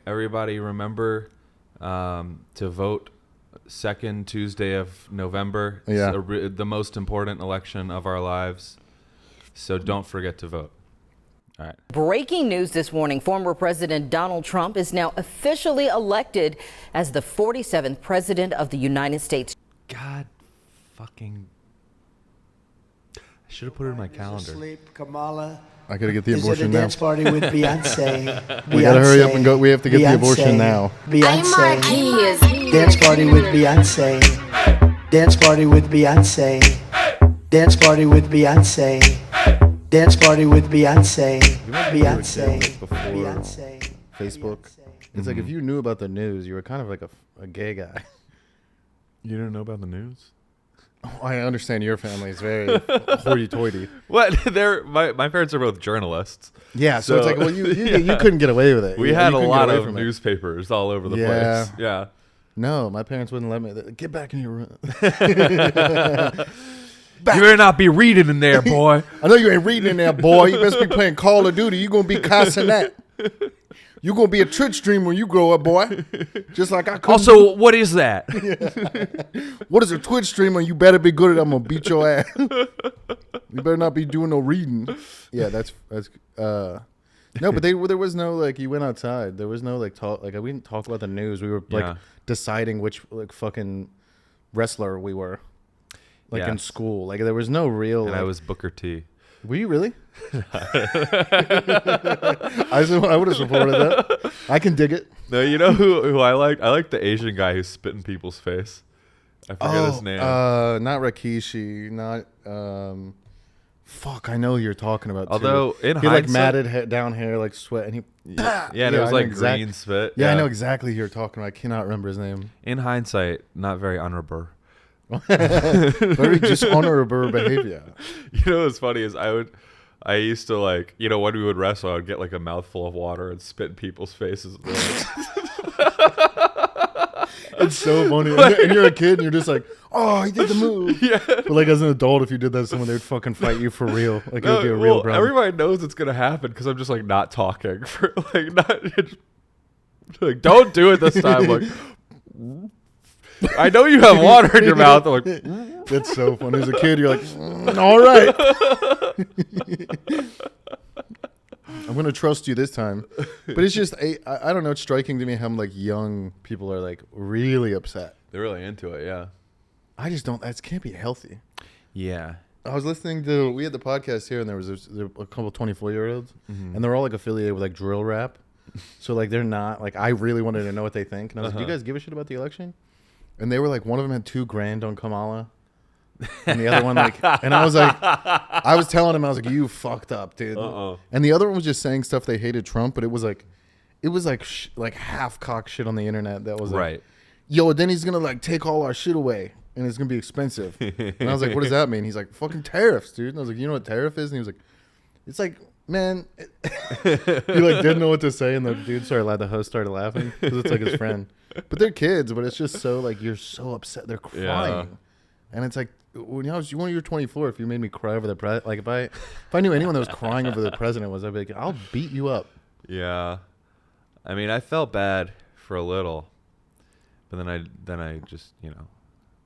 everybody remember to vote second Tuesday of November. Yeah. It's the most important election of our lives. So don't forget to vote. All right. Breaking news this morning. Former President Donald Trump is now officially elected as the 47th president of the United States. God fucking. I should have put it in my calendar. Sleep, Kamala. I gotta get the Is at a abortion now. dance party with Beyonce. We gotta hurry up and go. We have to get the abortion now. Beyonce. Dance party with Beyonce. Dance party with Beyonce. Dance party with Beyonce. Dance party with Beyonce. Beyonce. Before Beyonce. Facebook. It's like if you knew about the news, you were kind of like a gay guy. You didn't know about the news? Oh, I understand your family is very hoity-toity. What? My parents are both journalists. Yeah, so it's like, well, you couldn't get away with it. We had a lot of newspapers all over the place. Yeah. No, my parents wouldn't let me. Get back in your room. You better not be reading in there, boy. I know you ain't reading in there, boy. You best be playing Call of Duty. You gonna be cussing that. You gonna be a Twitch streamer when you grow up, boy. Just like I could. Also, what is that? What is a Twitch streamer? You better be good at it. I'm gonna beat your ass. You better not be doing no reading. Yeah, that's no, but there was no like you went outside. There was no like talk we didn't talk about the news. We were like deciding which like fucking wrestler we were. Like in school. Like there was no real And I was Booker T. Were you really? I would have supported that. I can dig it. No, you know who I liked? I like the Asian guy who spit in people's face. I forget his name. Not Rikishi, not fuck, I know who you're talking about. Although too. in he hindsight, like matted down hair, like sweat, and he and it was like green spit. Yeah, I know exactly who you're talking about. I cannot remember his name. In hindsight, not very honorable. Very dishonorable behavior. You know what's funny is I used to like, you know, when we would wrestle, I would get like a mouthful of water and spit in people's faces. It's so funny. And you're a kid and you're just like, oh, he did the move. Yeah. But like as an adult, if you did that to someone, they would fucking fight you for real. Like it would be a real problem. Everybody knows it's going to happen because I'm just like not talking for like not like, don't do it this time. Like, I know you have water in your mouth. I'm like, that's so funny. As a kid, you're like, all right. I'm going to trust you this time. But it's just, I don't know. It's striking to me how like young people are like really upset. They're really into it. Yeah. I just don't, that can't be healthy. Yeah. I was listening to, we had the podcast here and there was a couple 24-year-olds and they're all like affiliated with like drill rap. So like they're not, like I really wanted to know what they think. And I was like, do you guys give a shit about the election? And they were like, one of them had $2,000 on Kamala. And the other one, like, and I was like, I was telling him, I was like, you fucked up, dude. And the other one was just saying stuff they hated Trump, but it was like half cock shit on the internet that was like, right. Yo, then he's gonna like take all our shit away and it's gonna be expensive. And I was like, what does that mean? He's like, fucking tariffs, dude. And I was like, you know what tariff is? And he was like, it's like, man, he like didn't know what to say, and the dude the host started laughing because it's like his friend. But they're kids, but it's just so like you're so upset. They're crying, and it's like when you're 24, if you made me cry over the president, like if I knew anyone that was crying over the president I'd be like, I'll beat you up. Yeah, I mean, I felt bad for a little, but then I just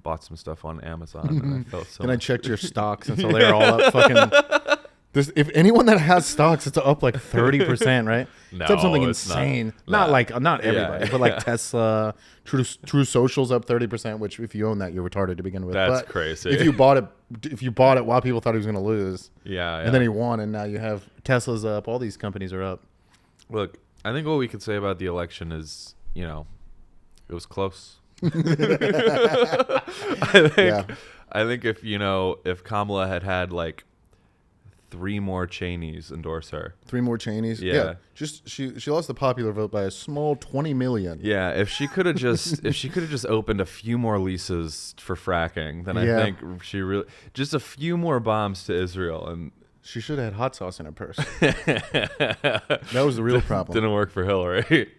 bought some stuff on Amazon, and I felt so. Then I checked your stocks, and so they're all up fucking. If anyone that has stocks, it's up like 30%, right? No, it's up something it's insane. not Not everybody, but like Tesla, True Social's up 30%. Which if you own that, you're retarded to begin with. That's but crazy. If you bought it while people thought he was going to lose, yeah, and then he won, and now you have Tesla's up. All these companies are up. Look, I think what we could say about the election is, it was close. I think if Kamala had like 3 more Cheneys endorse her. 3 more Cheneys? Yeah. Just she lost the popular vote by a small 20 million. Yeah, if she could have just opened a few more leases for fracking, then I think she really just a few more bombs to Israel, and she should have had hot sauce in her purse. That was the real problem. Didn't work for Hillary.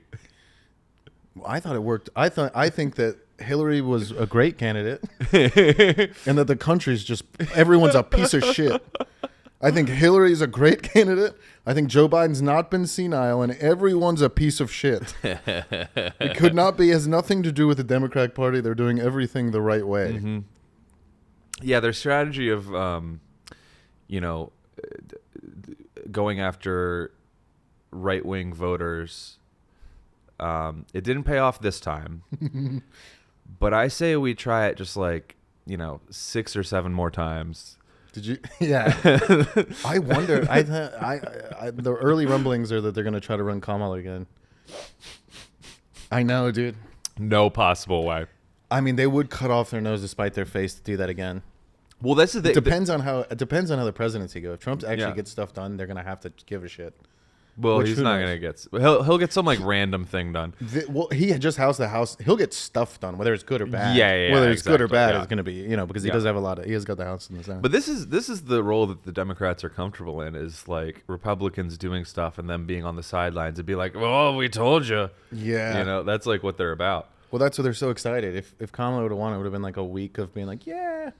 I thought it worked. I think that Hillary was a great candidate and that the country's just everyone's a piece of shit. I think Hillary's a great candidate. I think Joe Biden's not been senile, and everyone's a piece of shit. It could not be. It has nothing to do with the Democratic Party. They're doing everything the right way. Mm-hmm. Yeah, their strategy of, going after right-wing voters, it didn't pay off this time. But I say we try it just 6 or 7 more times. Did you? Yeah. I wonder. I the early rumblings are that they're going to try to run Kamala again. I know, dude. No possible way. I mean, they would cut off their nose to spite their face to do that again. Well, that's the thing. It depends on how the presidency goes. If Trump actually gets stuff done, they're going to have to give a shit. Well, Which, he's who not knows? going to get... He'll get some, random thing done. He had just housed the House. He'll get stuff done, whether it's good or bad. Yeah, whether it's good or exactly, bad, yeah. it's going to be, because he does have he has got the House in the Senate. But this is the role that the Democrats are comfortable in, is, Republicans doing stuff and them being on the sidelines and be like, oh, we told you. Yeah. That's, what they're about. Well, that's why they're so excited. If Kamala would have won, it would have been, a week of being like, yeah.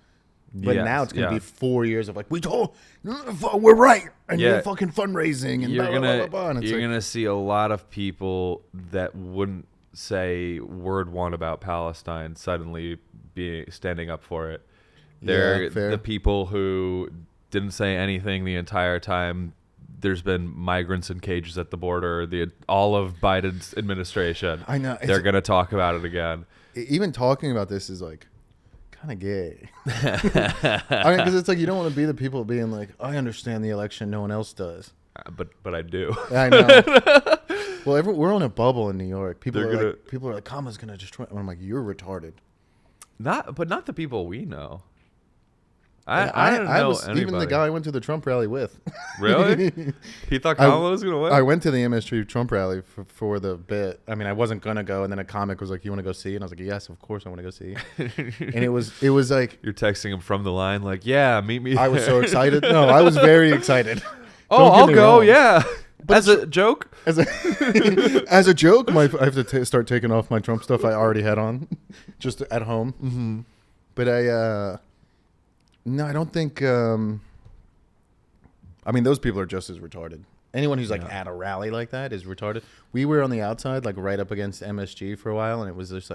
But Yes, now it's going to yeah. be 4 years of we told, we're right, and Yeah. you're fucking fundraising, and You're blah, blah, gonna blah, blah, and it's you're like, gonna see a lot of people that wouldn't say word one about Palestine suddenly standing up for it. They're fair. the people who didn't say anything the entire time. There's been migrants in cages at the border. All of Biden's administration. I know. They're gonna talk about it again. Even talking about this is kind of gay. I mean, because it's you don't want to be the people being like, I understand the election, no one else does. But I do. I know. Well, we're on a bubble in New York. People They're are people are like, Kamala's gonna destroy. And I'm like, you're retarded. Not the people we know. I don't know was anybody. even the guy I went to the Trump rally with. Really? He thought Kamala was gonna win. I went to the MSG Trump rally for the bit. I mean, I wasn't gonna go, and then a comic was like, "You want to go see?" And I was like, "Yes, of course I want to go see." And it was like, You're texting him from the line, yeah, meet me. I was so there. excited. No, I was very excited. Oh, Don't get I'll me go. wrong. Yeah. But As a joke. As a as a joke, I have to start taking off my Trump stuff I already had on, just at home. Mm-hmm. But no, I don't think. I mean, those people are just as retarded. Anyone who's at a rally like that is retarded. We were on the outside, right up against MSG for a while, and it was just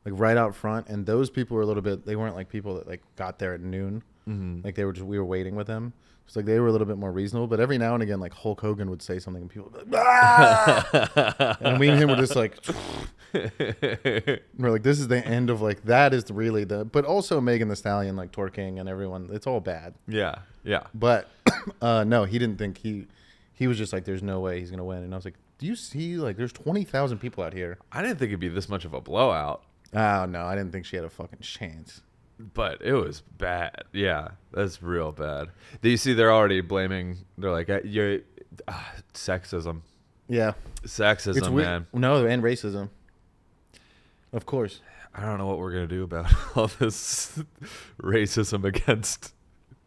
right out front. And those people were a little bit. They weren't people that got there at noon. Mm-hmm. They were just. We were waiting with them. It's they were a little bit more reasonable. But every now and again, Hulk Hogan would say something, and people would be like, ah! And we and him were just we're this is the end of that is really the. But also Megan Thee Stallion twerking and everyone. It's all bad. Yeah. Yeah. But no, he didn't think he was just there's no way he's gonna win. And I was like, do you see there's 20,000 people out here? I didn't think it'd be this much of a blowout, Oh no, I didn't think she had a fucking chance. but it was bad. Yeah, that's real bad. Do you see? They're already blaming. They're like, you're sexism. Yeah, Sexism, it's weird. man. No, and racism. Of course. I don't know what we're gonna do about all this racism against.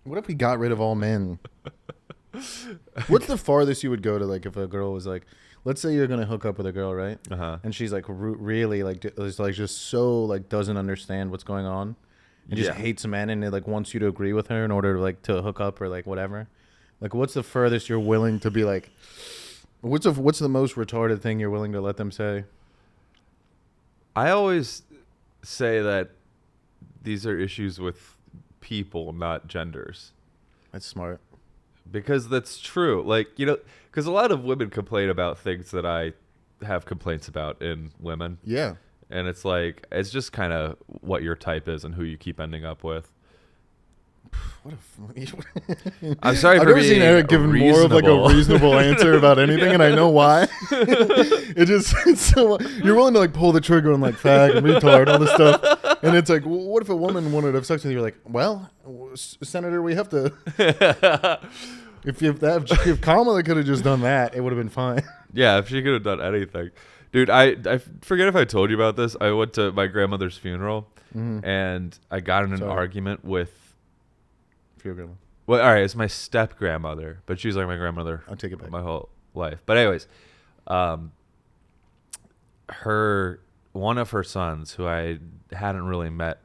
What if we got rid of all men? What's the farthest you would go to if a girl was let's say you're gonna hook up with a girl, right? Uh-huh. And she's really is just so doesn't understand what's going on, and just Yeah. hates men, and it wants you to agree with her in order to hook up or whatever. What's the furthest you're willing to be what's the most retarded thing you're willing to let them say? I always say that these are issues with people, not genders. That's smart. Because that's true. Because a lot of women complain about things that I have complaints about in women. Yeah. And it's just kind of what your type is and who you keep ending up with. What a I'm sorry I've for never being seen Eric give more of reasonable. a reasonable answer about anything, and I know why. It's so you're willing to pull the trigger on fag and retard all this stuff, and it's well, what if a woman wanted to have sex with you? You're well, Senator, we have to. If Kamala could have just done that, it would have been fine. Yeah, if she could have done anything. Dude, I forget if I told you about this. I went to my grandmother's funeral, and I got in an argument with... For your grandma. Well, all right, it's my step-grandmother, but she was my grandmother I'll take it back. my whole life. But anyways, one of her sons, who I hadn't really met,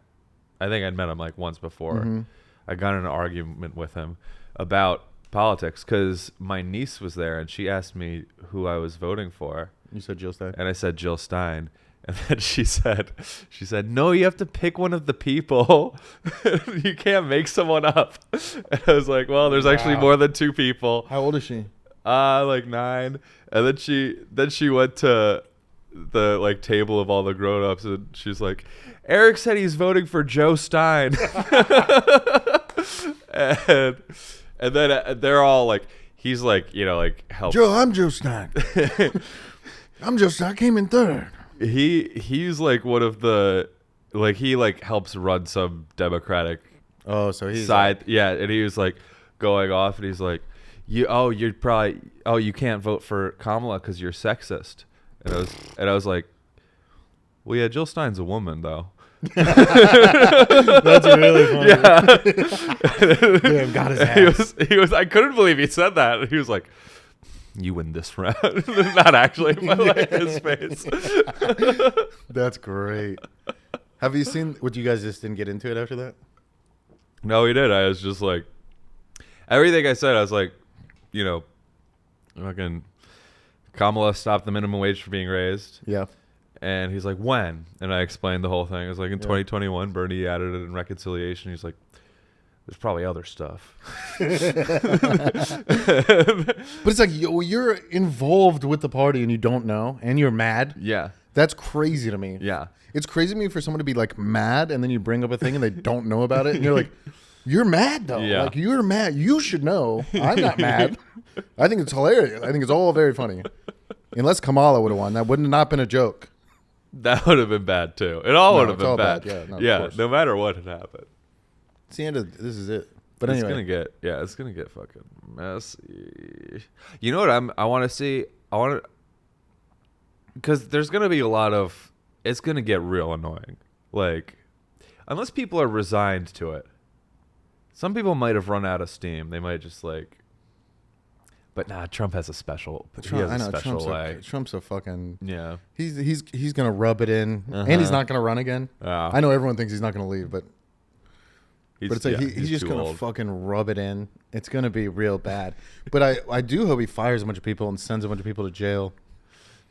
I think I'd met him once before. I got in an argument with him about politics because my niece was there and she asked me who I was voting for, You said Jill Stein. and I said Jill Stein. And then she said, no, you have to pick one of the people. You can't make someone up. And I was like, well, there's actually Wow. more than 2 people. How old is she? Like 9. And then she went to the like table of all the grown-ups and she's like, Eric said he's voting for Joe Stein. and then they're all like, he's like, like help. Joe, I'm Joe Stein. I'm Joe Stein. I came in third. He's like one of the like he like helps run some Democratic Oh, so he's side. Yeah, and he was like going off and he's like, you can't vote for Kamala because you're sexist. And I was like, well, yeah, Jill Stein's a woman though. That's really funny. Yeah. Damn, got his ass. He was I couldn't believe he said that. And he was like, you win this round. Not actually, but like his face. That's great. Have you seen what you guys just didn't get into it after that? No, he did. I was just like, everything I said, I was like, fucking Kamala stopped the minimum wage from being raised. Yeah. And he's like, when? And I explained the whole thing. I was like, in 2021, Bernie added it in reconciliation. He's like, there's probably other stuff. But it's like you're involved with the party and you don't know and you're mad. Yeah. That's crazy to me. Yeah. It's crazy to me for someone to be like mad and then you bring up a thing and they don't know about it and you're like, you're mad though. Yeah. Like you're mad. You should know. I'm not mad. I think it's hilarious. I think it's all very funny. Unless Kamala would have won, that would have not been a joke. That would have been bad too. It all No, would have it's been all bad. bad. Yeah, no, of Yeah. course. No matter what had happened. It's the end of this is it. But It's anyway, it's gonna get fucking messy. You know what I want to see? Because there's gonna be a lot of. It's gonna get real annoying. Like, unless people are resigned to it. Some people might have run out of steam. They might just like. But nah, Trump has a special. He has a special way. Trump's a fucking. Yeah. He's gonna rub it in, and he's not gonna run again. I know everyone thinks he's not gonna leave, but it's like he's just gonna fucking rub it in. It's gonna be real bad. But I do hope he fires a bunch of people and sends a bunch of people to jail,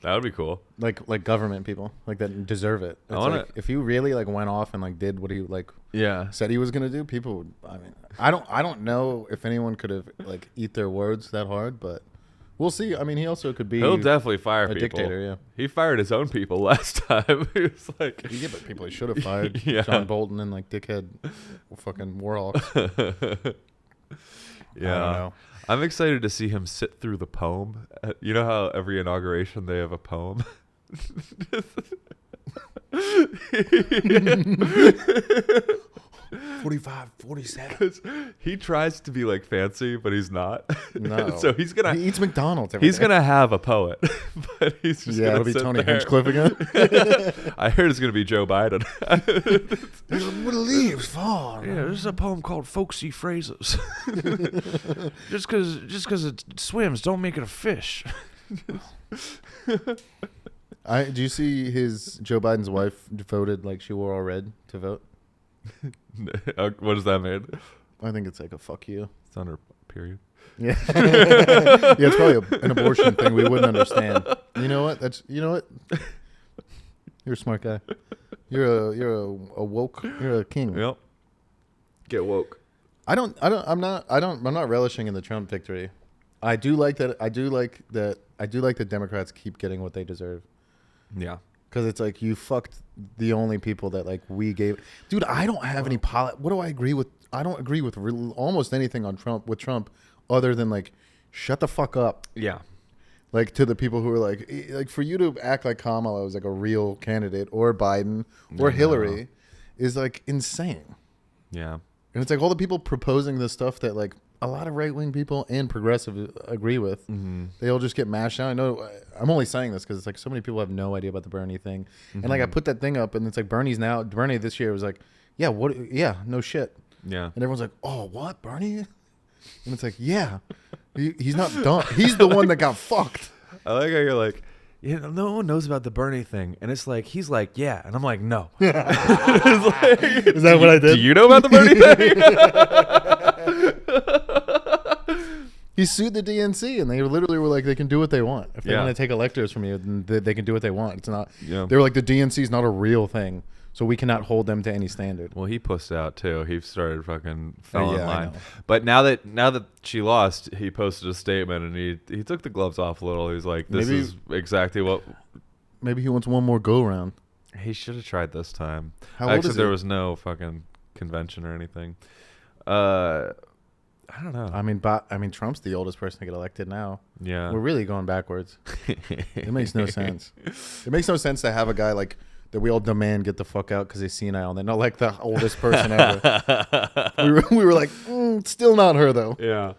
That would be cool. like government people, like that deserve it. It's wanna- like, if he really like went off and like did what he like Yeah. said he was gonna do, people would. I mean, I don't know if anyone could have like eat their words that hard, but we'll see. I mean, he also could be. He'll definitely fire a people. dictator, yeah. He fired his own people last time. He was like, Yeah, but people he should have fired. Yeah. John Bolton and like dickhead, fucking Warhawks. yeah. know. I'm excited to see him sit through the poem. You know how every inauguration they have a poem? 45, 47. Because he tries to be like fancy, but he's not. No. So he's gonna He eats McDonald's. Every he's day. gonna have a poet, but he's just Yeah, gonna it'll be sit Tony there. Hinchcliffe again. I heard it's gonna be Joe Biden. Where the leaves fall. Yeah, this is a poem called Folksy Phrases. just because it swims, don't make it a fish. Do you see Joe Biden's wife voted like she wore all red to vote? What does that mean? I think it's like a fuck you. It's on her period. Yeah, yeah, it's probably an abortion thing we wouldn't understand. You know what? You're a smart guy. You're a woke. You're a king. Yep. Get woke. I'm not relishing in the Trump victory. I do like that the Democrats keep getting what they deserve. Yeah. Because it's like you fucked the only people that like we gave. Dude, I don't have any what do I agree with? I don't agree with almost anything on Trump other than like shut the fuck up. Yeah. Like to the people who are like for you to act like Kamala was like a real candidate or Biden or Hillary is like insane. Yeah. And it's like all the people proposing this stuff that like a lot of right wing people and progressive agree with. Mm-hmm. They all just get mashed down. I know. I'm only saying this because it's like so many people have no idea about the Bernie thing. And like I put that thing up, and it's like Bernie this year was like, yeah, what? Yeah, no shit. Yeah. And everyone's like, oh, what, Bernie? And it's like, yeah, he's not done. He's the one that got fucked. I like how you're like, no one knows about the Bernie thing. And it's like, he's like, yeah. And I'm like, no. It's like, Is that what I did? Do you know about the Bernie thing? He sued the DNC, and they literally were like, they can do what they want. If they Yeah. want to take electors from you, then they can do what they want. It's not. Yeah. They were like, the DNC is not a real thing, so we cannot hold them to any standard. Well, he pussed out too. He started fucking fell in yeah, I line. know. But now that she lost, he posted a statement and he took the gloves off a little. He's like, "This Maybe- is exactly what Maybe he wants one more go round. he should have tried this time." How old Actually, is there he? was no fucking convention or anything. I don't know. I mean, Trump's the oldest person to get elected now. Yeah. We're really going backwards. It makes no sense. It makes no sense to have a guy like that we all demand get the fuck out because he's senile, and they're not like the oldest person ever. we were like, still not her though. Yeah.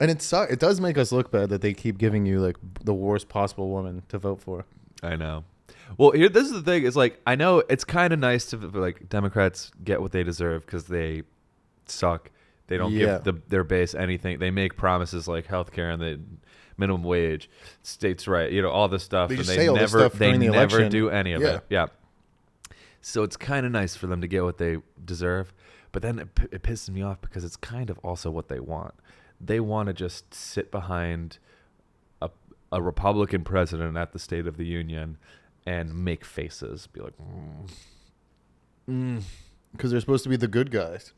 And it does make us look bad that they keep giving you like the worst possible woman to vote for. I know. Well, here, this is the thing. Is like I know it's kind of nice to like Democrats get what they deserve because they suck. They don't Yeah. give their base anything. They make promises like healthcare and the minimum wage, states' right, all this stuff, They and just they say all this never stuff during the election. do any of Yeah. it. Yeah. So it's kind of nice for them to get what they deserve, but then it pisses me off because it's kind of also what they want. They want to just sit behind a Republican president at the State of the Union and make faces, be like, Because they're supposed to be the good guys.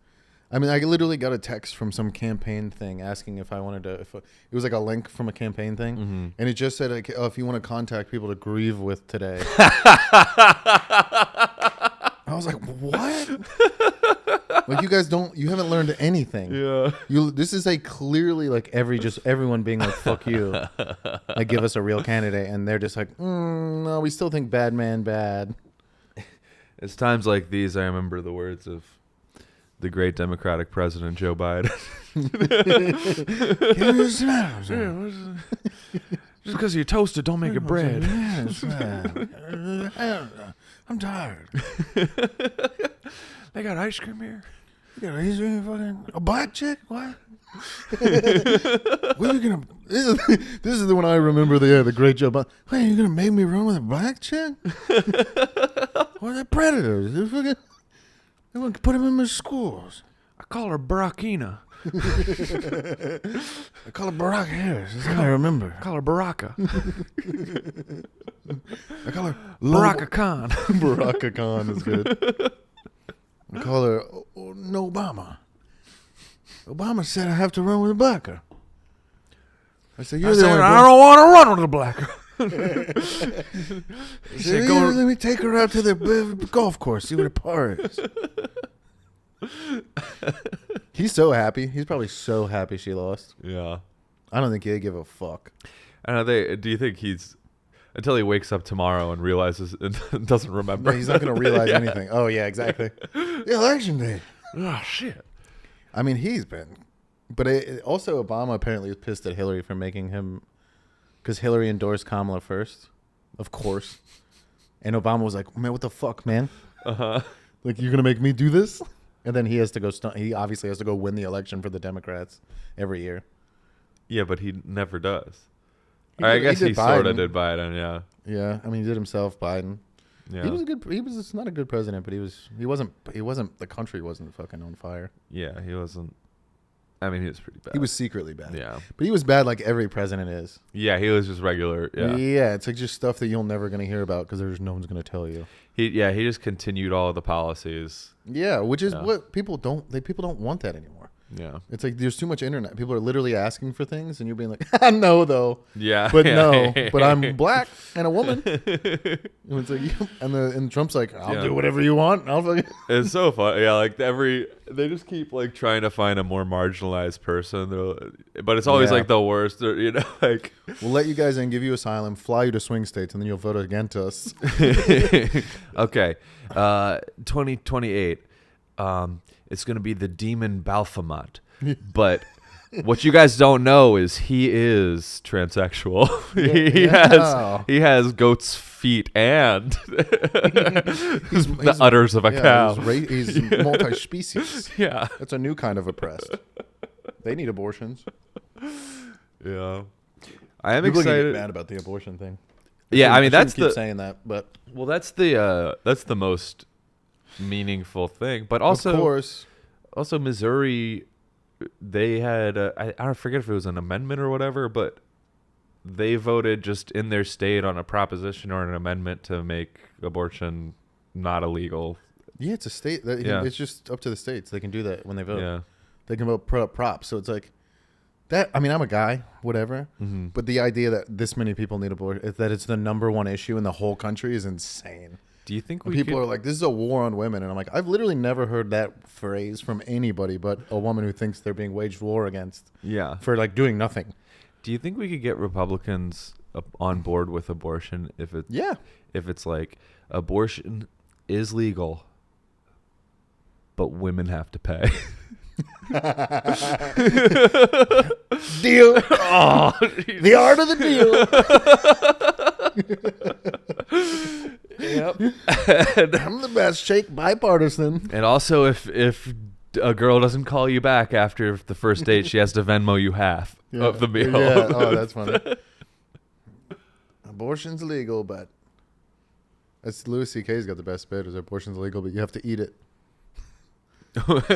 I mean, I literally got a text from some campaign thing asking if I wanted to. It was like a link from a campaign thing, and it just said, like, "Oh, if you want to contact people to grieve with today." I was like, "What? Like, you guys you haven't learned anything. yeah. This is a clearly like everyone being like, fuck you, like give us a real candidate, and they're just like, no, we still think bad man bad." It's times like these I remember the words of the great Democratic President Joe Biden. Just because you're toasted don't make it bread. I'm tired. They got ice cream here. You got a black chick? What? When are you gonna? This is the one I remember. The great Joe Biden. Wait, you gonna make me run with a black chick? What are they predators? They want to put them in my schools. I call her Barackina. I call her Barack Harris. That's how I remember. I call her Baraka. I call her Baraka Khan. Baraka Khan is good. I call her no Obama. Obama said I have to run with a blacker. I said, you're the only I don't want to run with a blacker. He said, let me take her out to the golf course, see what a par is. He's so happy. He's probably so happy she lost. Yeah. I don't think he'd give a fuck. I don't know. Do you think he's until he wakes up tomorrow and realizes and doesn't remember? No, he's not going to realize anything. Oh, yeah, exactly. The election day. Oh shit. I mean, he's been. But also, Obama apparently was pissed at Hillary for making him. Because Hillary endorsed Kamala first, of course. And Obama was like, man, what the fuck, man? Uh-huh. Like, you're going to make me do this? And then he has to go. He obviously has to go win the election for the Democrats every year. Yeah, but he never does. He I did- guess he he did sort of Biden. did Biden. Yeah. Yeah, I mean, he did himself, Biden. Yeah. He was a good. He was not a good president, but he wasn't. The country wasn't fucking on fire. Yeah. He wasn't. I mean, he was pretty bad. He was secretly bad. Yeah. But he was bad like every president is. Yeah. He was just regular. Yeah. Yeah, it's like just stuff that you're never going to hear about because there's no one's going to tell you. He just continued all of the policies. Yeah, which is Yeah. what people don't. People don't want that anymore. Yeah. It's like there's too much internet. People are literally asking for things, and you're being like, "No, though." Yeah. But yeah. no, but I'm black and a woman. And it's like, and Trump's like, "I'll Yeah. do whatever you want." I'll fucking. It's so fun. Yeah, like they just keep like trying to find a more marginalized person, but it's always Yeah. like the worst. Like We'll let you guys in, give you asylum, fly you to swing states, and then you'll vote against us. okay, 2028. It's gonna be the demon Baphomet, but what you guys don't know is he is transsexual. Yeah. he has goat's feet and the he's- udders of a cow. He's multi-species. Yeah, That's a new kind of oppressed. They need abortions. yeah. I am People excited. get mad about the abortion thing. Yeah, I mean shouldn't that's keep the saying that, but well, that's the most meaningful thing. But also, of course, Missouri they had I don't forget if it was an amendment or whatever, but they voted just in their state on a proposition or an amendment to make abortion not illegal. Yeah, it's a state. Yeah. It's just up to the states. They can do that when they vote. Yeah. They can vote put up props. So it's like that. I mean, I'm a guy, whatever. Mm-hmm. But the idea that this many people need abortion, that it's the number one issue in the whole country, is insane. Do you think When we people could, are like, "This is a war on women," and I'm like, I've literally never heard that phrase from anybody but a woman who thinks they're being waged war against yeah. for like doing nothing. Do you think we could get Republicans on board with abortion if Yeah. it's like abortion is legal, but women have to pay? Deal. Oh, The art of the deal. yep. I'm the best. Shake bipartisan. And also, if a girl doesn't call you back after the first date, she has to Venmo you half of the meal. Yeah. Oh, that's funny. Abortion's legal, but that's Louis C.K.'s got the best bit. Is abortion's legal, but you have to eat it. But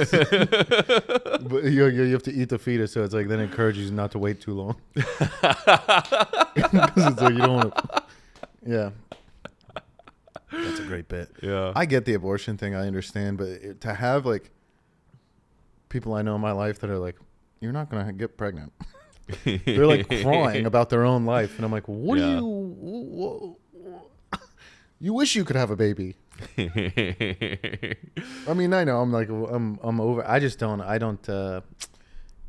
you have to eat the fetus, so it's like then it encourages you not to wait too long. Because it's like you don't want to. Yeah. That's a great bit. Yeah. I get the abortion thing. I understand. But to have like people I know in my life that are like, you're not going to get pregnant. They're like crying about their own life. And I'm like, what do Yeah. you wish you could have a baby. I mean, I know I'm like, I'm over. I don't,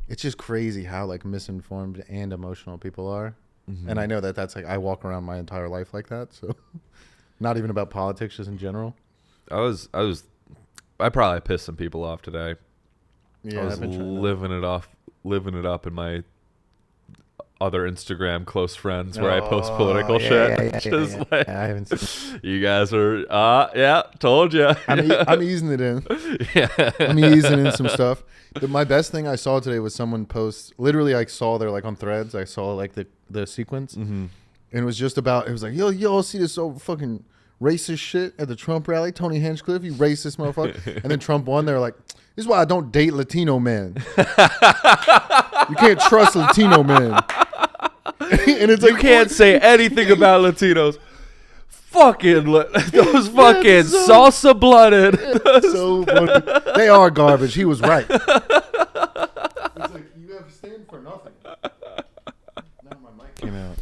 it's just crazy how like misinformed and emotional people are. Mm-hmm. And I know that that's like, I walk around my entire life like that. So not even about politics, just in general. I probably pissed some people off today. Yeah. I was I've been trying to- living it up in my other Instagram close friends where I post Oh, political shit. Just like, I haven't seen. you guys are, yeah, told you. I'm easing it in. Yeah. I'm easing in some stuff. My best thing I saw today was someone post. Literally, I saw they're like on Threads. I saw like the sequence, Mm-hmm. and it was just about. It was like, yo, see this so fucking racist shit at the Trump rally. Tony Hinchcliffe, you racist motherfucker. And then Trump won. They were like, this is why I don't date Latino men. You can't trust Latino men. And it's You like, can't say anything about Latinos. Those fucking so- salsa blooded. so funny. They are garbage. He was right. It's like you have stand for nothing. Now my mic came out.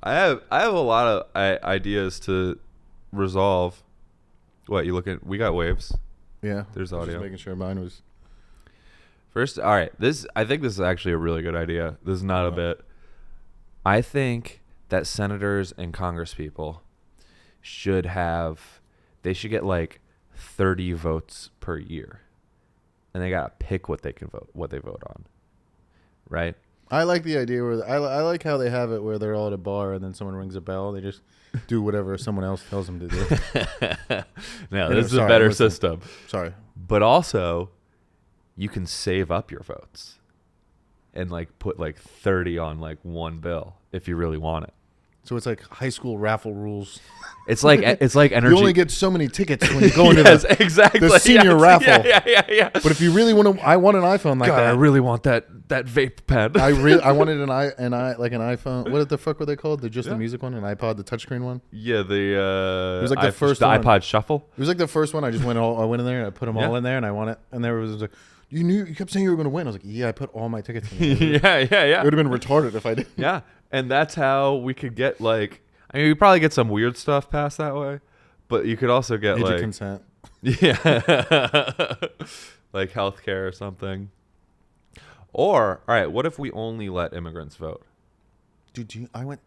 I have a lot of ideas to resolve. What you looking? We got waves. Yeah, There's I was audio. Just making sure mine was. First, all right. I think this is actually a really good idea. This is not a bit. I think that senators and congresspeople should get like 30 votes per year, and they gotta pick what they vote on, right? I like the idea where I like how they have it where they're all at a bar and then someone rings a bell. They just do whatever someone else tells them to do. No, Anyway, this is a sorry, better listen. system. Sorry. But also, you can save up your votes and like put like 30 on like one bill if you really want it. So it's like high school raffle rules. It's like energy. You only get so many tickets when you go into Yes, the exactly. the senior Yes. raffle. Yeah. But if you really want to, I want an iPhone like God, I that. really want that vape pen. I wanted an iPhone. What the fuck were they called? The music one, an iPod, the touchscreen one. Yeah, it was like the first the one. iPod Shuffle. It was like the first one. I just went in there and I put them all Yeah. in there and I won it. And there was like, you kept saying you were going to win. I was like, yeah, I put all my tickets in there. It yeah. would have been retarded if I did. Yeah, and that's how we could get like. I mean, we probably get some weird stuff passed that way, but you could also get Age of like consent. yeah, like healthcare or something. Or all right, what if we only let immigrants vote? Dude, I went.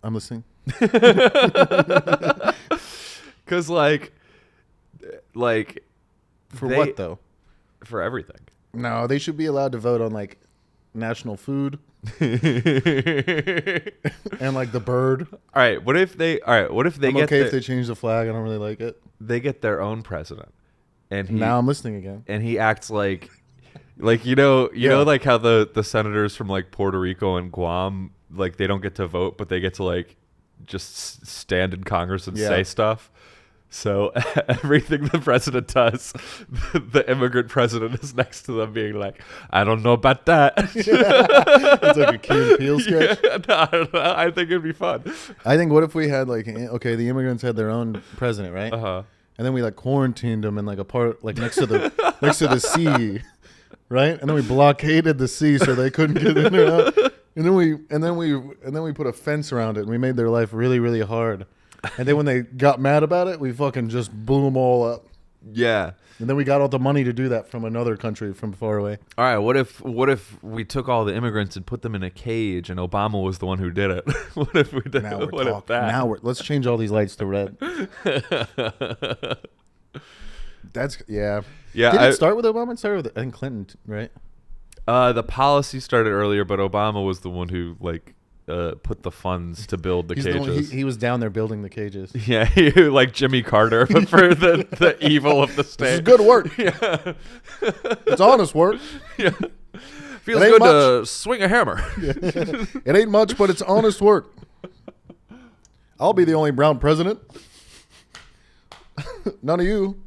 I'm listening. Because like For they- what though? for everything. No, they should be allowed to vote on like national food and like the bird. All right, what if they I'm get okay if they change the flag. I don't really like it. they get their own president, and he Now I'm listening again. and he acts like you know like how the senators from like Puerto Rico and Guam, like they don't get to vote, but they get to like just stand in Congress and Yeah. say stuff. So everything the president does, the immigrant president is next to them being like, I don't know about that. It's like a Key and Peele sketch. Yeah, no, I don't know. I think it'd be fun. I think what if we had like, okay, the immigrants had their own president, right? Uh-huh. And then we like quarantined them in like a part like next to the sea, right? And then we blockaded the sea so they couldn't get in or out. And then we put a fence around it and we made their life really, really hard. And then when they got mad about it, we fucking just blew them all up. Yeah. And then we got all the money to do that from another country from far away. All right. What if we took all the immigrants and put them in a cage and Obama was the one who did it? What if we did? Now we're what if talking. that? Now let's change all these lights to red. That's yeah. Yeah. Did it start with Obama? It started with I think Clinton, right? The policy started earlier, but Obama was the one who put the funds to build the He's the cages. one, he was down there building the cages. Yeah, like Jimmy Carter, but for the evil of the state. This is good work. Yeah. It's honest work. Yeah. Feels It ain't good to swing a hammer. It ain't much, but it's honest work. I'll be the only brown president. None of you.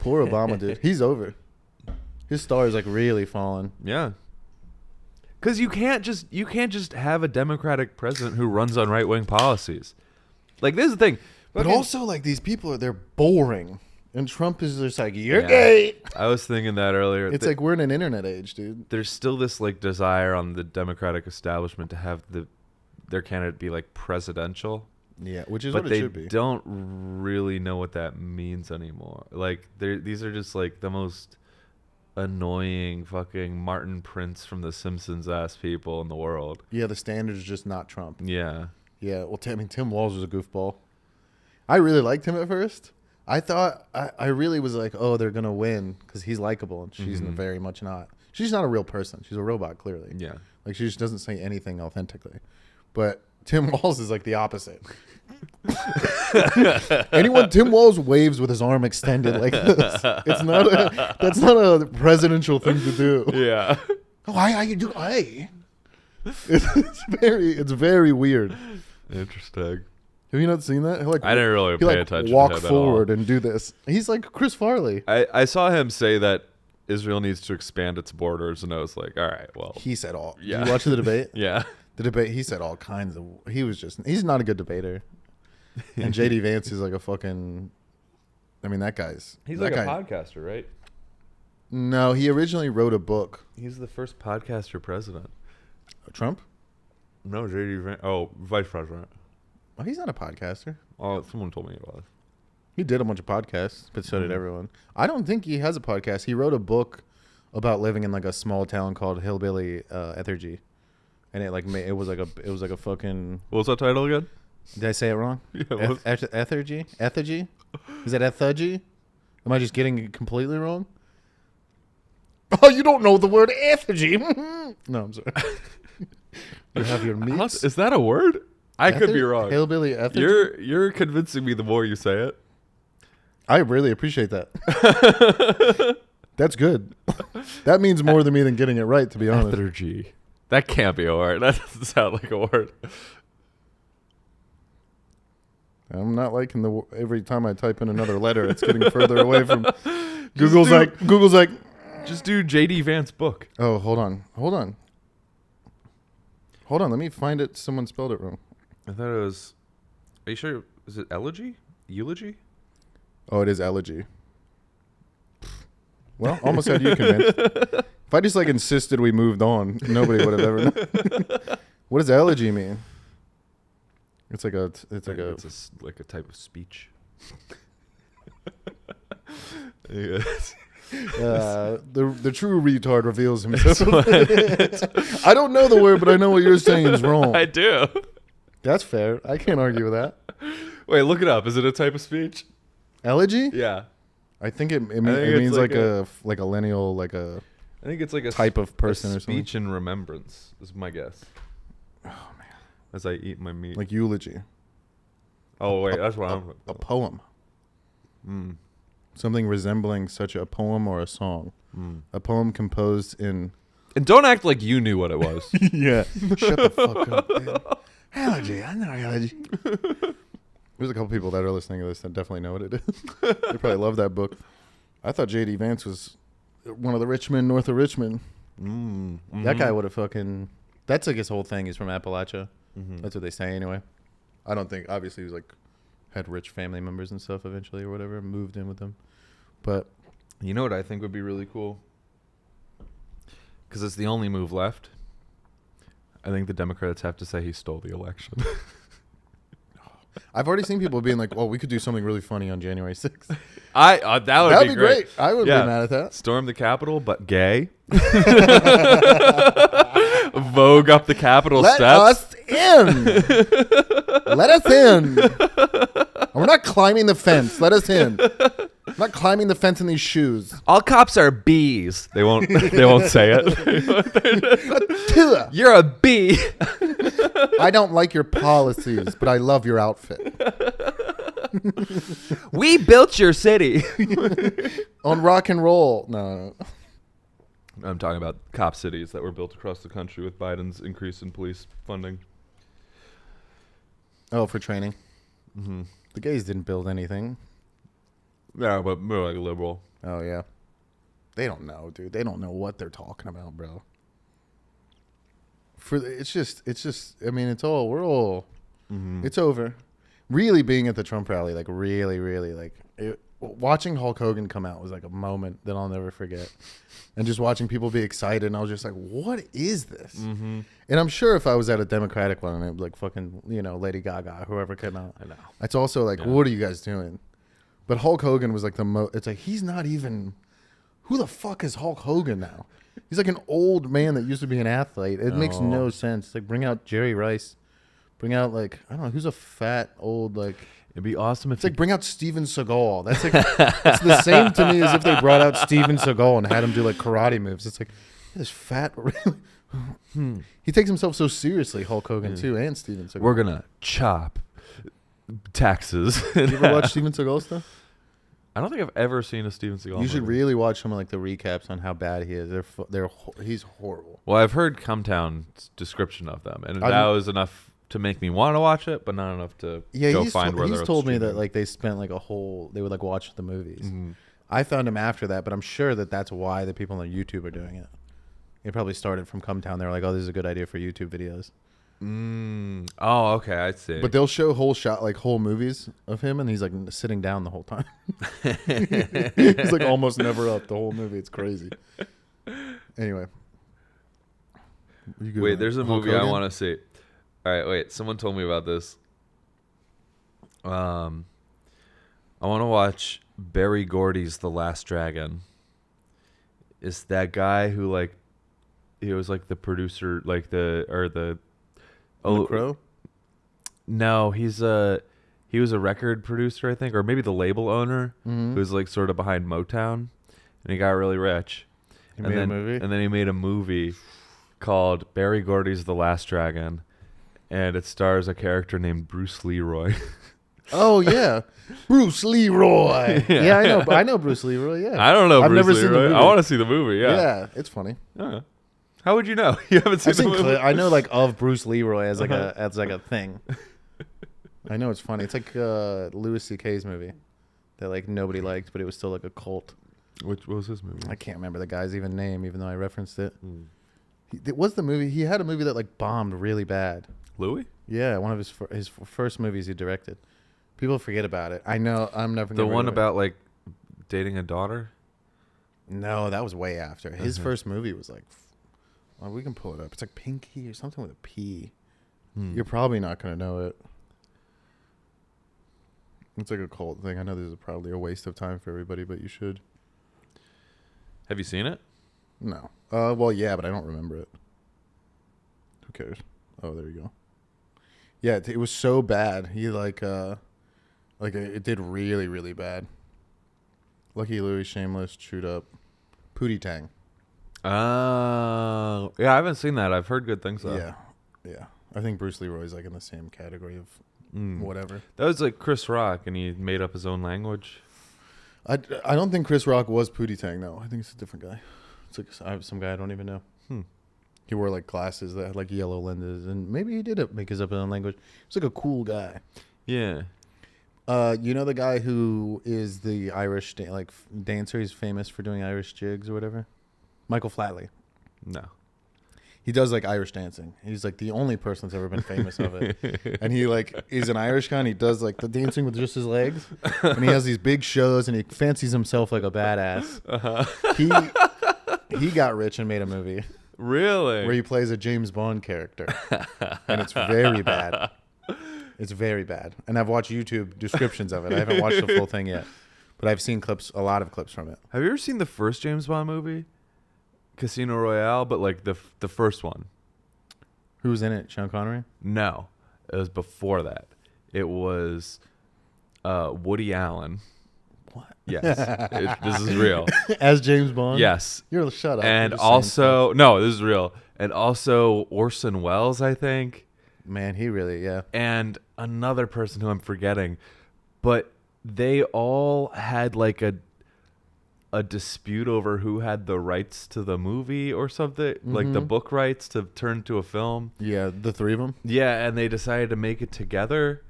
Poor Obama, dude. He's over. His star is like really falling. Yeah. Because you can't just have a Democratic president who runs on right wing policies. Like, this is the thing. But also, like, these people they're boring. And Trump is just like, you're Yeah. gay. I was thinking that earlier. It's like we're in an internet age, dude. There's still this like desire on the Democratic establishment to have their candidate be like presidential. Yeah, which is But what it they should be. don't really know what that means anymore. Like, these are just like the most annoying fucking Martin Prince from The Simpsons ass people in the world. Yeah, the standard is just not Trump. Yeah. Yeah, well, Tim Walz was a goofball. I really liked him at first. I thought, I really was like, oh, they're going to win because he's likable, and she's very much not. She's not a real person. She's a robot, clearly. Yeah. Like, she just doesn't say anything authentically. But Tim Walz is like the opposite. Tim Walz waves with his arm extended like this. That's not a presidential thing to do. Yeah. Oh, I do. It's very weird. Interesting. Have you not seen that? He'll I didn't really pay attention to walk him at forward all. and do this. He's like Chris Farley. I saw him say that Israel needs to expand its borders, and I was like, all right, well. He said all. Yeah. Did you watch the debate? Yeah. The debate. He said all kinds of. He's not a good debater. And JD Vance is like a fucking. I mean, that guy's. He's that like guy, a podcaster, right? No, he originally wrote a book. He's the first podcaster president. Trump? No, JD Vance. Oh, vice president. Oh, he's not a podcaster. Oh, someone told me it was. He did a bunch of podcasts, but so did everyone. I don't think he has a podcast. He wrote a book about living in like a small town called Hillbilly Ethergy, and it was like a fucking. What was that title again? Did I say it wrong? Yeah, what was- Ethergy? Ethergy? Is that Ethergy? Am I just getting it completely wrong? Oh, you don't know the word Ethergy? No, I'm sorry. You have your meats. Is that a word? I could be wrong. Hillbilly Ethergy? You're convincing me the more you say it. I really appreciate that. That's good. That means more to me than getting it right, to be honest. Ethergy. That can't be a word. That doesn't sound like a word. I'm not liking every time I type in another letter, it's getting further away from. Google's like. Just do JD Vance book. Oh, hold on. Let me find it. Someone spelled it wrong. I thought it was. Are you sure? Is it elegy? Eulogy? Oh, it is elegy. Well, almost had you convinced. If I just like insisted we moved on, nobody would have ever known. What does elegy mean? It's like a like a type of speech. Yes. The true retard reveals himself. I don't know the word, but I know what you're saying is wrong. I do. That's fair. I can't argue with that. Wait, look it up. Is it a type of speech? Elegy? Yeah. I think it it's means like like a lineal, like a I think it's like a type of person or something. speech in remembrance is my guess. Oh man. As I eat my meat. Like eulogy. Oh wait, that's what I'm. A poem. Something resembling such a poem or a song. A poem composed in. And don't act like you knew what it was. Yeah. Shut the fuck up, dude. Elegy. I know elegy. There's a couple people that are listening to this that definitely know what it is. They probably love that book. I thought J.D. Vance was one of the rich men north of Richmond. That guy would have fucking... That's like his whole thing. He's from Appalachia. That's what they say anyway. I don't think... Obviously, he was like... Had rich family members and stuff eventually or whatever. Moved in with them. But... You know what I think would be really cool? Because it's the only move left. I think the Democrats have to say he stole the election. I've already seen people being like, well, we could do something really funny on January 6th. That would be great. I wouldn't be mad at that. Storm the Capitol, but gay. Vogue up the Capitol Let steps. us in. Let us in. We're not climbing the fence. Let us in. I'm not climbing the fence in these shoes. All cops are bees. They won't. They won't say it. You're a bee. I don't like your policies, but I love your outfit. We built your city. On rock and roll. No. I'm talking about cop cities that were built across the country with Biden's increase in police funding. Oh, for training. The gays didn't build anything. Yeah, but more like liberal. Oh, yeah. They don't know, dude. They don't know what they're talking about, bro. It's just, I mean, it's over. Really being at the Trump rally, like really, like watching Hulk Hogan come out was like a moment that I'll never forget. And just watching people be excited, and I was just like, what is this? And I'm sure if I was at a Democratic one and it was like fucking, Lady Gaga, whoever came out. I know. It's also like, what are you guys doing? But Hulk Hogan was like the most, it's like, he's not even, who the fuck is Hulk Hogan now? He's like an old man that used to be an athlete. It makes no sense. Like, bring out Jerry Rice. Bring out, like, I don't know, who's a fat, old, like... It'd be awesome if... It's like, bring out Steven Seagal. That's like... It's the same to me as if they brought out Steven Seagal and had him do, like, karate moves. It's like, this fat... He takes himself so seriously, Hulk Hogan, too, and Steven Seagal. We're gonna chop taxes. You ever watch Steven Seagal stuff? I don't think I've ever seen a Steven Seagal You should movie. really watch some of, like, the recaps on how bad he is. He's horrible. Well, I've heard Cumtown's description of them, and that was enough to make me want to watch it, but not enough to go find where they're he's told me that streaming. like they spent like they would like watch the movies. I found him after that, but I'm sure that that's why the people on YouTube are doing it. They probably started from Cumtown. They were like, oh, this is a good idea for YouTube videos. Oh, okay, I see. But they'll show whole movies of him, and he's like sitting down the whole time. He's like almost never up the whole movie. It's crazy. Anyway. Wait, there's a movie I want to see. All right, wait. Someone told me about this. I want to watch Barry Gordy's The Last Dragon. It's that guy who like, he was like the producer, like the Crow? No, he was a record producer, I think, or maybe the label owner who's like sort of behind Motown, and he got really rich. He made a movie? And then he made a movie called Barry Gordy's The Last Dragon, and it stars a character named Bruce Leroy. Oh yeah, Bruce Leroy. Yeah, I know Bruce Leroy. Yeah, I don't know. I've Bruce never seen the Leroy. movie. I want to see the movie. Yeah, it's funny. How would you know? You haven't seen I've the seen movie. I know like of Bruce Leroy as like a thing. I know it's funny. It's like Louis C.K.'s movie that like nobody liked, but it was still like a cult. What was his movie? I can't remember the guy's name, even though I referenced it. It was the movie. He had a movie that like bombed really bad. Louis? Yeah, one of his first movies he directed. People forget about it. I know. I'm never The one about like dating a daughter? No, that was way after. His first movie was like, well, we can pull it up. It's like Pinky or something with a P. You're probably not going to know it. It's like a cult thing. I know this is probably a waste of time for everybody, but you should. Have you seen it? No. Well, yeah, but I don't remember it. Who cares? Oh, there you go. Yeah, it was so bad. He it did really, really bad. Lucky Louie, Shameless, Chewed Up, Pootie Tang. Yeah, I haven't seen that. I've heard good things though. Yeah. I think Bruce Leroy's like in the same category of whatever. That was like Chris Rock, and he made up his own language. I don't think Chris Rock was Pootie Tang. No, I think it's a different guy. It's like some guy I don't even know. He wore like glasses that had like yellow lenses, and maybe he did make his up his own language. He's like a cool guy. Yeah. You know the guy who is the Irish dancer? He's famous for doing Irish jigs or whatever. Michael Flatley. No. He does like Irish dancing. He's like the only person that's ever been famous of it. And he like is an Irish guy and he does like the dancing with just his legs. And he has these big shows and he fancies himself like a badass. He got rich and made a movie Really? where he plays a James Bond character. And it's very bad. It's very bad. And I've watched YouTube descriptions of it. I haven't watched the full thing yet. But I've seen a lot of clips from it. Have you ever seen the first James Bond movie? Casino Royale, but like the first one. Who's in it? Sean Connery? No, it was before that. It was Woody Allen. What? Yes, this is real. As James Bond? Yes, You're shut up. and You're just saying also no, this is real. And also Orson Welles, I think, stuff. Man, he really, yeah. and another person who I'm forgetting, but they all had like a dispute over who had the rights to the movie or something, like the book rights to turn to a film. Yeah, the three of them. Yeah, and they decided to make it together,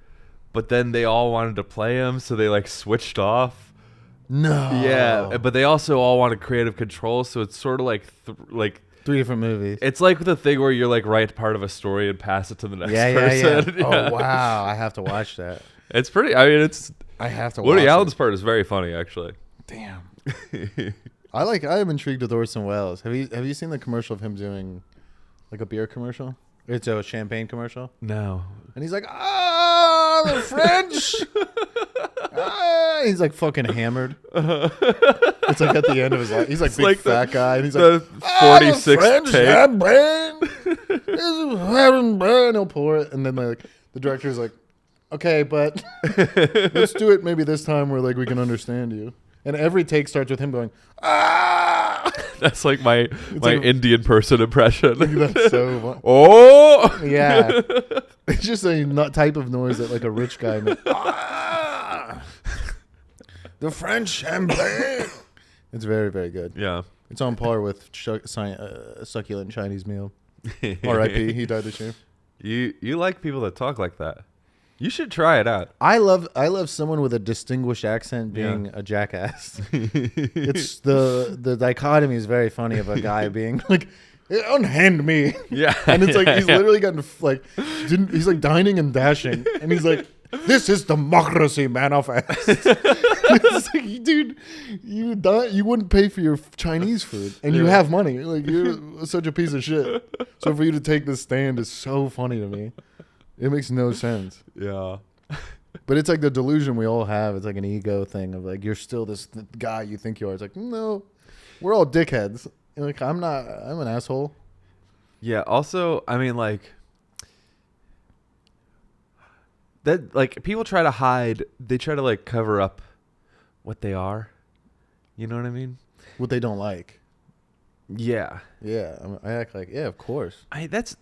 but then they all wanted to play him, so they like switched off. No. Yeah, but they also all wanted creative control, so it's sort of like Three different movies. it's like the thing where you're like write part of a story and pass it to the next Yeah. person. Yeah. Oh, wow. I have to watch that. It's pretty. I mean, it's I have to watch Woody it. Allen's part is very funny, actually. Damn. I am intrigued with Orson Welles. Have you seen the commercial of him doing like a beer commercial? It's a champagne commercial. No. And he's like, the French. He's like fucking hammered. It's like at the end of his life. He's like It's big like fat guy. And he's the like, 46th French take. champagne. This is champagne. He'll pour it. And then like the director's like, okay, but let's do it maybe this time where like we can understand you. And every take starts with him going, ah. That's like my like a- Indian person impression. That's so fun. Oh. Yeah. It's just a type of noise that like a rich guy makes. Ah! The French champagne. It's very, very good. Yeah. It's on par with succulent Chinese meal. R.I.P. He died this year. You like people that talk like that. You should try it out. I love someone with a distinguished accent being a jackass. It's the dichotomy is very funny of a guy being like, unhand me. Yeah. And it's like he's literally gotten like he's like dining and dashing and he's like, this is democracy, manifest. It's like, dude, you wouldn't pay for your Chinese food and you have money. Like you're such a piece of shit. So for you to take this stand is so funny to me. It makes no sense. Yeah. But it's like the delusion we all have. It's like an ego thing of like, you're still this guy you think you are. It's like, no, we're all dickheads. You're like, I'm not, I'm an asshole. Yeah. Also, I mean, like that. Like people try to hide. They try to like cover up what they are. You know what I mean? What they don't like. Yeah. Yeah. I act like, yeah, of course. That's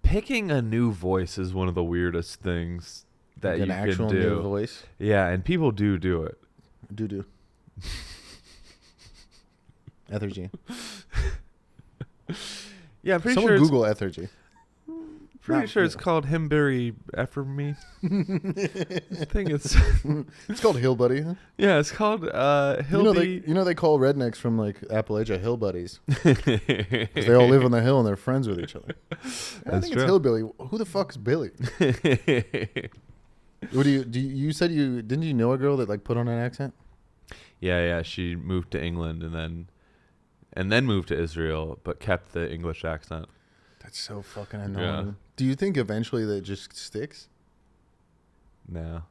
picking a new voice is one of the weirdest things that Like you an actual can do. new voice. Yeah, and people do it. Do. Ethergy. Yeah, I'm pretty Someone sure Google Ethergy. pretty not- sure it's called Himberry Effer Me. I think it's It's called Hill Buddy. Huh? yeah, it's called Hilby. You know they call rednecks from like Appalachia Hill Buddies. 'Cause they all live on the hill and they're friends with each other. I That's think true. it's Hillbilly. Who the fuck is Billy? What you said didn't you know a girl that like put on an accent? Yeah, she moved to England and then moved to Israel, but kept the English accent. That's so fucking annoying. Yeah. Do you think eventually that just sticks? No.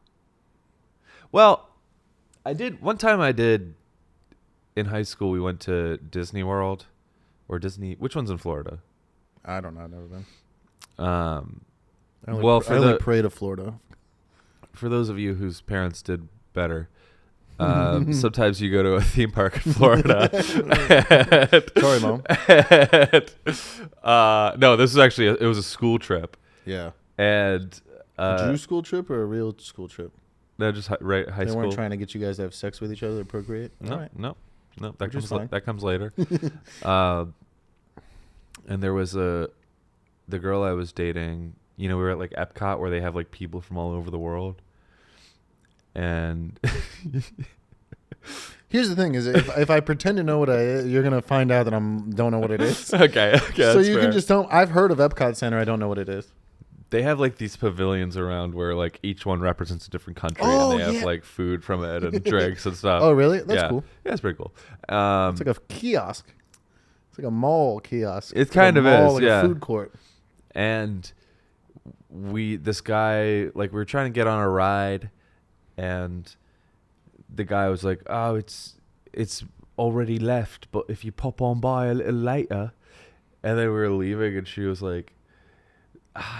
Well, one time I did in high school. We went to Disney World or Disney. Which one's in Florida? I don't know. I've never been. I I only pray to Florida. For those of you whose parents did better, sometimes you go to a theme park in Florida. Sorry, Mom. No, this is actually it was a school trip, Yeah. and A Jew school trip or a real school trip? no, just high They school. weren't trying to get you guys to have sex with each other or procreate? No, All right. no, Which is fine. that comes later. And there was the girl I was dating we were at like Epcot where they have like people from all over the world. And Here's the thing: is if I pretend to know what you're gonna find out that don't know what it is. okay, So that's you fair. can just tell. I've heard of Epcot Center. I don't know what it is. They have like these pavilions around where like each one represents a different country, Oh, and they have yeah. like food from it and drinks and stuff. Oh, really? That's yeah. cool. Yeah, it's pretty cool. It's like a kiosk. It's like a mall kiosk. It It's like kind a of mall, is, like yeah. A food court. And this guy, like, we were trying to get on a ride, and the guy was like, "Oh, it's already left, but if you pop on by a little later," and then we were leaving, and she was like,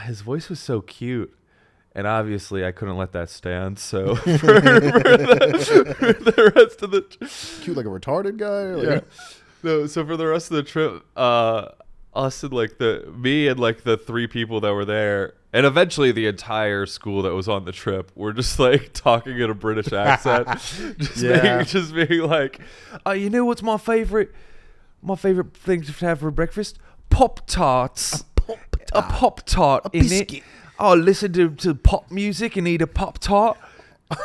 his voice was so cute. And obviously, I couldn't let that stand. So for the rest of the Cute, like a retarded guy. Or like yeah. No, so for the rest of the trip, us and like me and like the 3 people that were there, and eventually the entire school that was on the trip were just like talking in a British accent, just being like, "Oh, you know what's my favorite thing to have for breakfast? Pop-Tarts. A Pop-Tart in biscuit. it. Oh, listen to pop music and eat a Pop-Tart." I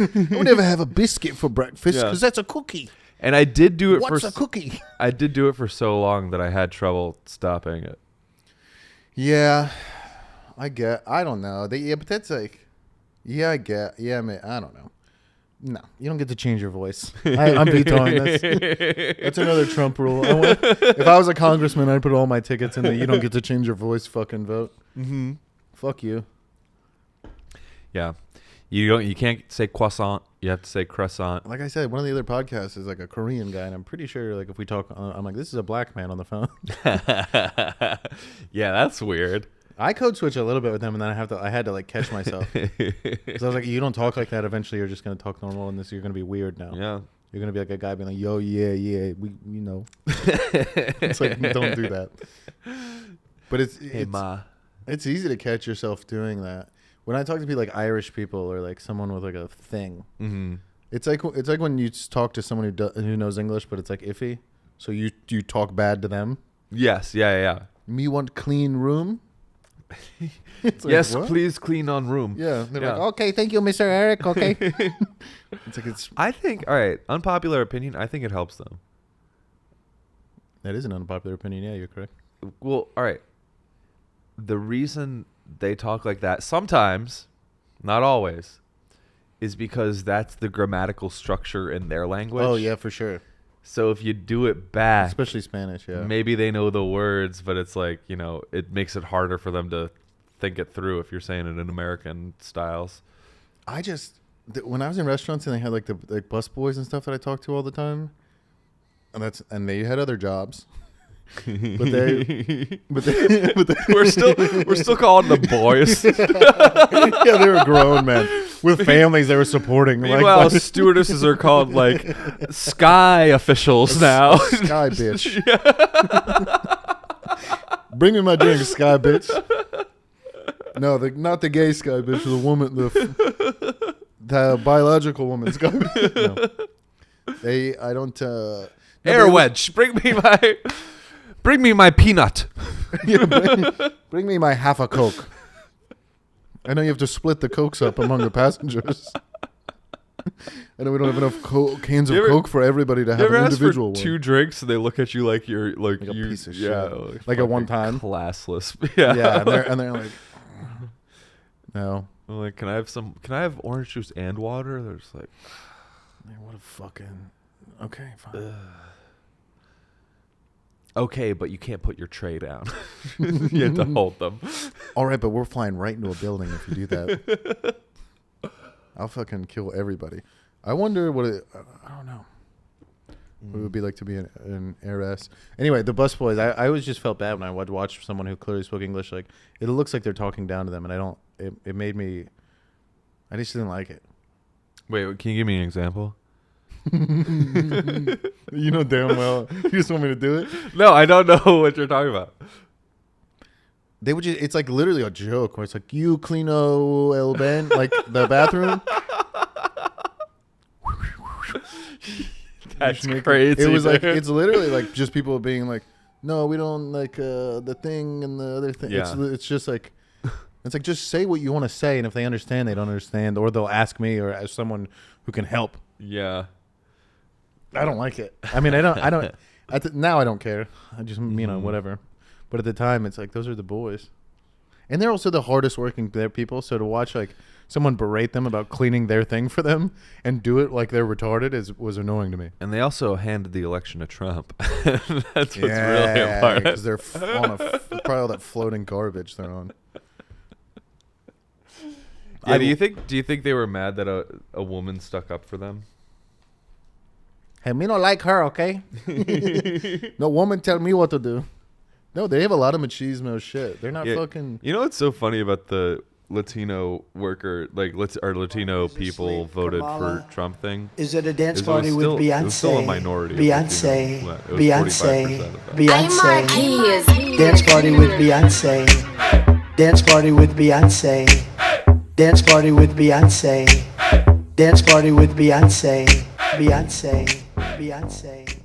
would never have a biscuit for breakfast Yeah. because that's a cookie. And I did do it What's for a cookie? I did do it for so long that I had trouble stopping it. Yeah, I don't know. But that's like, yeah, man, I don't know. No, you don't get to change your voice. I'm vetoing this. That's another Trump rule. If I was a congressman, I'd put all my tickets in the "you don't get to change your voice" fucking vote. Mm-hmm. Fuck you. Yeah. You can't say croissant. You have to say croissant. Like I said, one of the other podcasts is like a Korean guy, and I'm pretty sure like if we talk, I'm like, this is a black man on the phone. Yeah, that's weird. I code switch a little bit with them, and then I had to like catch myself. Because I was like, you don't talk like that. Eventually, you're just gonna talk normal, and you're gonna be weird now. Yeah. You're gonna be like a guy being like, yo, yeah, we know. It's like, don't do that. But Hey, ma. it's easy to catch yourself doing that. When I talk to people like Irish people or like someone with like a thing, Mm-hmm. it's like when you talk to someone who knows English, but it's like iffy. So you talk bad to them. Yes. Yeah. Me want clean room. It's like, Yes, what? please clean on room. Yeah, they're Yeah. like, okay, thank you, Mr. Eric. Okay. It's like I think, all right, unpopular opinion, I think it helps them. that is an unpopular opinion. Yeah, you're correct. Well, all right. The reason they talk like that sometimes, not always, is because that's the grammatical structure in their language. Oh yeah, for sure. So if you do it back, Especially Spanish. Yeah. maybe they know the words, but it's like, it makes it harder for them to think it through if you're saying it in American styles. I just when I was in restaurants and they had like the bus boys and stuff that I talked to all the time, and they had other jobs, but they we're still calling them boys. yeah, they were grown men with families they were supporting. Meanwhile, like stewardesses are called like sky officials now. Sky bitch. Bring me my drink, Sky bitch. No, not the gay Sky bitch, the woman, the biological woman, Sky bitch. No. I don't. No, Air but it was- wedge, bring me my peanut. Bring me my half a Coke. I know you have to split the Cokes up among the passengers. I know we don't have enough cans of You ever- Coke for everybody to You have ever an ask for individual one. 2 drinks and they look at you like you're like Like a you, piece of yeah, shit. Like at one fucking time? classless. Yeah, Yeah, and they're like, no. I'm like, can I have orange juice and water? They're just like, Man, what a fucking. Okay, fine. okay, but you can't put your tray down. You have to hold them. All right, but we're flying right into a building if you do that. I'll fucking kill everybody. I wonder what it. I don't know. What it would be like to be an heiress. Anyway, the busboys. I always just felt bad when I would watch someone who clearly spoke English. Like it looks like they're talking down to them, and I don't. It made me. I just didn't like it. Wait, can you give me an example? You know damn well. You just want me to do it. No, I don't know what you're talking about. They would just. It's like literally a joke where it's like you cleano el ben, like the bathroom. That's crazy. It was like dude. it's literally like just people being like, no, we don't like the thing and the other thing. Yeah. It's just like, and It's like, just say what you want to say, and if they understand, they don't understand, or they'll ask me or as someone who can help. Yeah. I don't like it. I mean, now I don't care. I just, whatever. But at the time, it's like, those are the boys. And they're also the hardest working people. So to watch like someone berate them about cleaning their thing for them and do it like they're retarded was annoying to me. And they also handed the election to Trump. That's what's really important. Because they're on probably all that floating garbage they're on. Yeah, do you think they were mad that a woman stuck up for them? Hey, me don't like her, okay? No woman tell me what to do. No, they have a lot of machismo shit. They're not fucking... You know what's so funny about the Latino worker, like our Latino people voted Kamala? for Trump thing? Is it a dance party with Beyonce? It was still a minority. Beyonce. It was Beyonce. 45% of that. Beyonce. Dance party with Beyonce. Dance party with Beyonce. Dance party with Beyonce. Dance party with Beyonce. Beyonce. Beyonce.